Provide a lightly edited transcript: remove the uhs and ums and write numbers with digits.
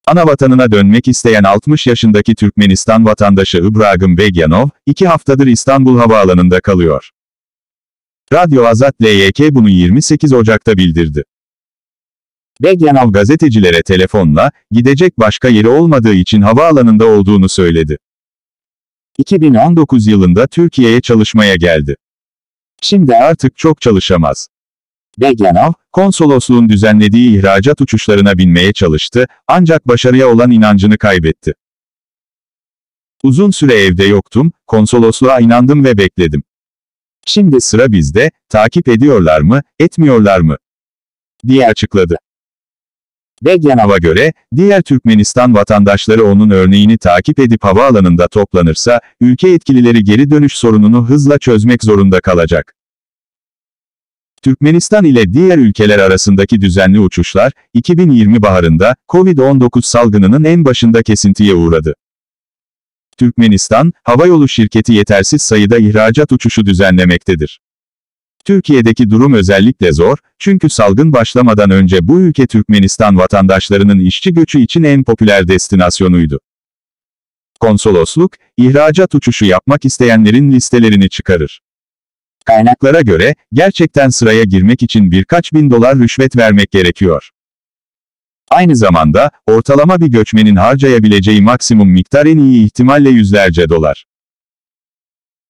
Anavatanına dönmek isteyen 60 yaşındaki Türkmenistan vatandaşı Ibragim Begyanov, 2 haftadır İstanbul Havaalanı'nda kalıyor. Radyo Azat LYK bunu 28 Ocak'ta bildirdi. Begyanov gazetecilere telefonla, gidecek başka yeri olmadığı için havaalanında olduğunu söyledi. 2019 yılında Türkiye'ye çalışmaya geldi. Şimdi artık çok çalışamaz. Begyanov, konsolosluğun düzenlediği ihracat uçuşlarına binmeye çalıştı, ancak başarıya olan inancını kaybetti. Uzun süre evde yoktum, konsolosluğa inandım ve bekledim. Şimdi sıra bizde, takip ediyorlar mı, etmiyorlar mı? diye açıkladı. Begyanov'a göre, diğer Türkmenistan vatandaşları onun örneğini takip edip havaalanında toplanırsa, ülke yetkilileri geri dönüş sorununu hızla çözmek zorunda kalacak. Türkmenistan ile diğer ülkeler arasındaki düzenli uçuşlar, 2020 baharında, Covid-19 salgınının en başında kesintiye uğradı. Türkmenistan, havayolu şirketi yetersiz sayıda ihracat uçuşu düzenlemektedir. Türkiye'deki durum özellikle zor, çünkü salgın başlamadan önce bu ülke Türkmenistan vatandaşlarının işçi göçü için en popüler destinasyonuydu. Konsolosluk, ihracat uçuşu yapmak isteyenlerin listelerini çıkarır. Kaynaklara göre, gerçekten sıraya girmek için birkaç bin dolar rüşvet vermek gerekiyor. Aynı zamanda, ortalama bir göçmenin harcayabileceği maksimum miktar en iyi ihtimalle yüzlerce dolar.